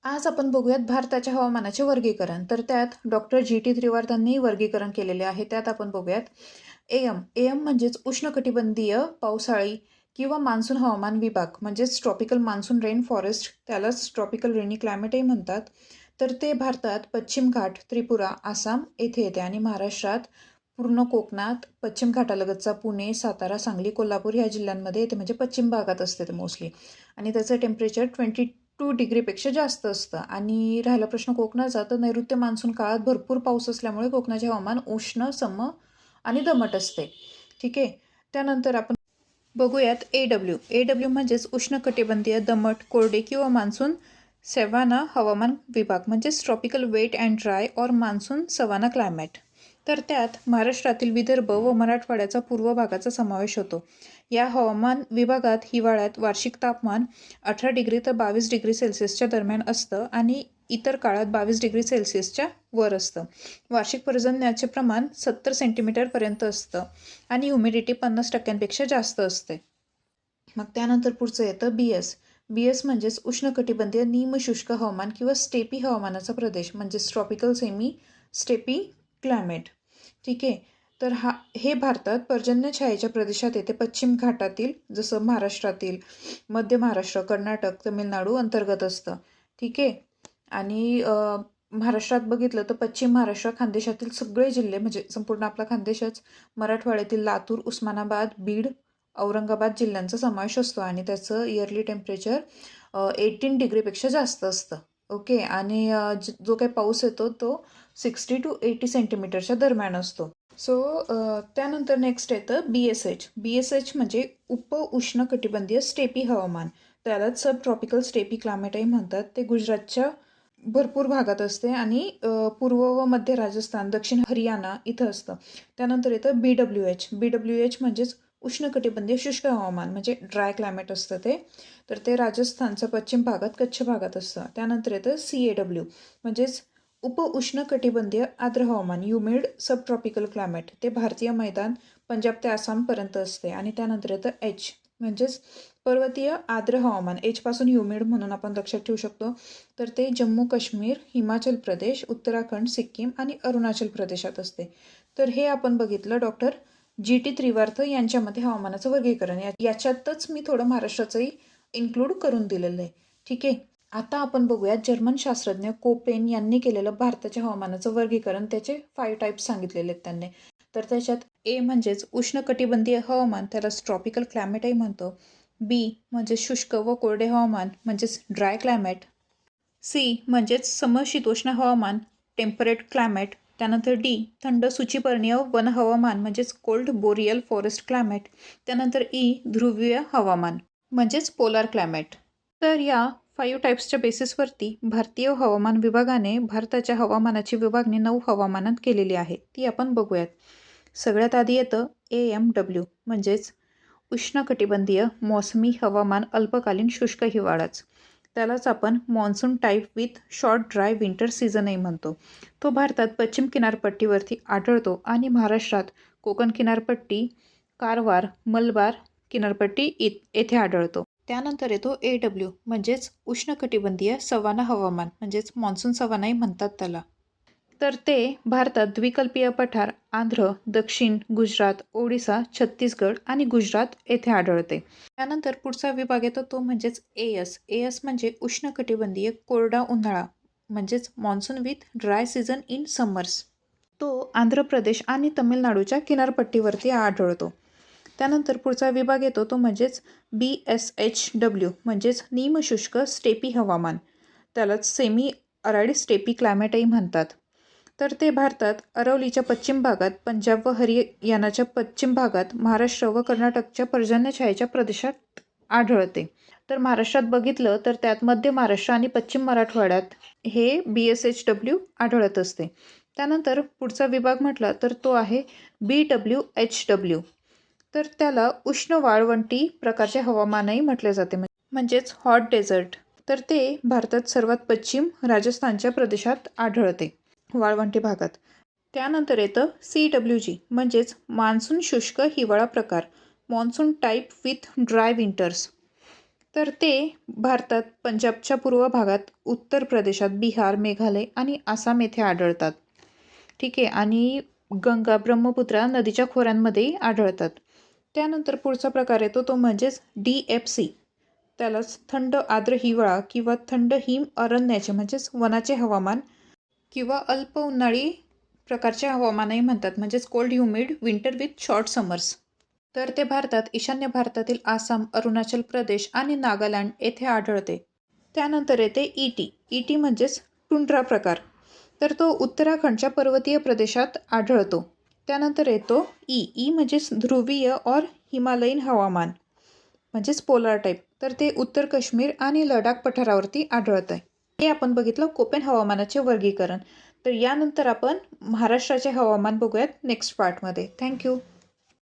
आज आपण बघूयात भारताच्या हवामानाचे वर्गीकरण. तर त्यात डॉक्टर जी.टी. त्रिवार्तांनी वर्गीकरण केलेले आहे. त्यात आपण बघूयात एएम म्हणजेच उष्णकटिबंधीय पावसाळी किंवा मान्सून हवामान विभाग म्हणजेच ट्रॉपिकल मान्सून रेन फॉरेस्ट, त्यालाच ट्रॉपिकल रेनी क्लायमेटही म्हणतात. तर ते भारतात पश्चिम घाट, त्रिपुरा, आसाम येथे येते आणि महाराष्ट्रात पूर्ण कोकणात पश्चिम घाटालगतचा पुणे, सातारा, सांगली, कोल्हापूर ह्या जिल्ह्यांमध्ये येते, म्हणजे पश्चिम भागात असते ते मोस्टली. आणि त्याचं टेम्परेचर 22 डिग्रीपेक्षा जास्त असतं. आणि राहिला प्रश्न कोकणाचा, तर नैऋत्य मान्सून काळात भरपूर पाऊस असल्यामुळे कोकणाचे हवामान उष्ण, सम आणि दमट असते. ठीक आहे. त्यानंतर आपण बघूयात ए डब्ल्यू म्हणजेच उष्णकटिबंधीय दमट, कोरडे किंवा मान्सून सवाना हवामान विभाग, म्हणजेच tropical wet and dry or monsoon savanna climate. तर त्यात महाराष्ट्रातील विदर्भ व मराठवाड्याचा पूर्व भागाचा समावेश होतो. या हवामान विभागात हिवाळ्यात वार्षिक तापमान 18 डिग्री ते 22 डिग्री सेल्सिअसच्या दरम्यान असतं आणि इतर काळात 22 डिग्री सेल्सिअसच्या वर असतं. वार्षिक पर्जन्याचे प्रमाण 70 सेंटीमीटरपर्यंत असतं आणि ह्युमिडिटी 50% जास्त असते. मग त्यानंतर पुढचं येतं बी एस म्हणजेच उष्णकटिबंधीय निमशुष्क हवामान किंवा स्टेपी हवामानाचा प्रदेश, म्हणजेच ट्रॉपिकल सेमी स्टेपी क्लायमेट. ठीक आहे. तर हे भारतात पर्जन्यछायेच्या प्रदेशात येते. पश्चिम घाटातील, जसं महाराष्ट्रातील मध्य महाराष्ट्र, कर्नाटक, तमिळनाडू अंतर्गत असतं. ठीक आहे. आणि महाराष्ट्रात बघितलं तर पश्चिम महाराष्ट्र, खानदेशातील सगळे जिल्हे, म्हणजे संपूर्ण आपला खानदेशच, मराठवाड्यातील लातूर, उस्मानाबाद, बीड, औरंगाबाद जिल्ह्यांचा समावेश असतो आणि त्याचं इयरली टेम्परेचर 18 डिग्रीपेक्षा जास्त असतं. ओके. आणि जो काही पाऊस येतो तो 60 to 80 सेंटीमीटरच्या दरम्यान असतो. सो त्यानंतर नेक्स्ट येतं बी एस एच म्हणजे उष्णकटिबंधीय स्टेपी हवामान, त्यालाच सब ट्रॉपिकल स्टेपी क्लायमेटही म्हणतात. ते गुजरातच्या भरपूर भागात असते आणि पूर्व व मध्य राजस्थान, दक्षिण हरियाणा इथं असतं. त्यानंतर येतं बी डब्ल्यू एच म्हणजेच उष्णकटिबंधीय शुष्क हवामान, म्हणजे ड्राय क्लायमेट असतं ते. तर ते राजस्थानच्या पश्चिम भागात, कच्छ भागात असतं. त्यानंतर येतं CAW म्हणजेच उष्णकटिबंधीय आर्द्र हवामान, ह्युमिड सब ट्रॉपिकल क्लायमेट. ते भारतीय मैदान पंजाब ते आसामपर्यंत असते. आणि त्यानंतर येतं H म्हणजेच पर्वतीय आर्द्र हवामान. एचपासून ह्युमिड म्हणून आपण लक्षात ठेवू शकतो. तर ते जम्मू काश्मीर, हिमाचल प्रदेश, उत्तराखंड, सिक्कीम आणि अरुणाचल प्रदेशात असते. तर हे आपण बघितलं डॉक्टर जी.टी. त्रिवार्थ यांच्यामध्ये हवामानाचं वर्गीकरण. याच्यातच मी थोडं महाराष्ट्राचंही इन्क्लूड करून दिलेलं आहे. ठीक आहे. आता आपण बघूयात जर्मन शास्त्रज्ञ कोपेन यांनी केलेलं भारताच्या हवामानाचं वर्गीकरण. त्याचे 5 टाईप्स सांगितलेले आहेत त्यांनी. तर त्याच्यात ए म्हणजेच उष्णकटिबंधीय हवामान, त्याला ट्रॉपिकल क्लायमेटही म्हणतो. बी म्हणजे शुष्क व कोरडे हवामान, म्हणजेच ड्राय क्लायमेट. सी म्हणजेच समशीतोष्ण हवामान, टेम्परेट क्लायमेट. त्यानंतर डी थंड सूचिपर्णीय वन हवामान, म्हणजेच कोल्ड बोरियल फॉरेस्ट क्लायमेट. त्यानंतर ई ध्रुवीय हवामान, म्हणजेच पोलार क्लायमेट. तर या 5 टाईप्सच्या बेसिसवरती भारतीय हवामान विभागाने भारताच्या हवामानाची विभागणी 9 हवामानात केलेली आहे. ती आपण बघूयात. सगळ्यात आधी येतं AMW म्हणजेच उष्णकटिबंधीय मोसमी हवामान, अल्पकालीन शुष्क हिवाळाच. त्यालाच आपण monsoon type with short dry winter सीझनही म्हणतो. तो भारतात पश्चिम किनारपट्टीवरती आढळतो आणि महाराष्ट्रात कोकण किनारपट्टी, कारवार, मलबार किनारपट्टी येथे आढळतो. त्यानंतर येतो AW म्हणजेच उष्णकटिबंधीय सवाना हवामान, म्हणजेच मॉन्सून सवानाही म्हणतात त्याला. तर ते भारतात द्विकल्पीय पठार, आंध्र, दक्षिण गुजरात, ओडिसा, छत्तीसगड आणि गुजरात येथे आढळते. त्यानंतर पुढचा विभाग येतो तो म्हणजेच एएस म्हणजे उष्णकटिबंधीय कोरडा उन्हाळा, म्हणजेच monsoon with dry season in summers. तो आंध्र प्रदेश आणि तमिळनाडूच्या किनारपट्टीवरती आढळतो. त्यानंतर पुढचा विभाग येतो तो म्हणजेच BSHW म्हणजेच निमशुष्क स्टेपी हवामान, त्यालाच सेमी अराईड स्टेपी क्लायमेटही म्हणतात. तर ते भारतात अरवलीच्या पश्चिम भागात, पंजाब व हरियाणाच्या पश्चिम भागात, महाराष्ट्र व कर्नाटकच्या पर्जन्यछायेच्या प्रदेशात आढळते. तर महाराष्ट्रात बघितलं तर त्यात मध्य महाराष्ट्र आणि पश्चिम मराठवाड्यात हे BSHW आढळत असते. त्यानंतर पुढचा विभाग म्हटला तर तो आहे BWHW. तर त्याला उष्ण वाळवंटी प्रकारचे हवामानही म्हटले जाते, म्हणजेच हॉट डेझर्ट. तर ते भारतात सर्वात पश्चिम राजस्थानच्या प्रदेशात आढळते, वाळवंटी भागात. त्यानंतर येतं CWG म्हणजेच मान्सून शुष्क हिवाळा प्रकार, monsoon type with dry winters. तर ते भारतात पंजाबच्या पूर्व भागात, उत्तर प्रदेशात, बिहार, मेघालय आणि आसाम येथे आढळतात. ठीक आहे. आणि गंगा, ब्रह्मपुत्रा नदीच्या खोऱ्यांमध्ये आढळतात. त्यानंतर पुढचा प्रकार येतो तो म्हणजेच DFC. त्यालाच थंड आर्द्र हिवाळा किंवा थंड हिम अरण्याचे म्हणजेच वनाचे हवामान किंवा अल्प उन्हाळी प्रकारचे हवामानही म्हणतात, म्हणजेच cold humid winter with short summers. तर ते भारतात ईशान्य भारतातील आसाम, अरुणाचल प्रदेश आणि नागालँड येथे आढळते. त्यानंतर येते ET म्हणजेच टुंड्रा प्रकार. तर तो उत्तराखंडच्या पर्वतीय प्रदेशात आढळतो. त्यानंतर येतो ई म्हणजेच ध्रुवीय और हिमालयीन हवामान म्हणजेच पोलार टाईप. तर ते उत्तर काश्मीर आणि लडाख पठारावरती आढळत आहे. हे आपण बघितलं कोपेन हवामानाचे वर्गीकरण. तर यानंतर आपण महाराष्ट्राचे हवामान बघूयात नेक्स्ट पार्टमध्ये. थँक्यू.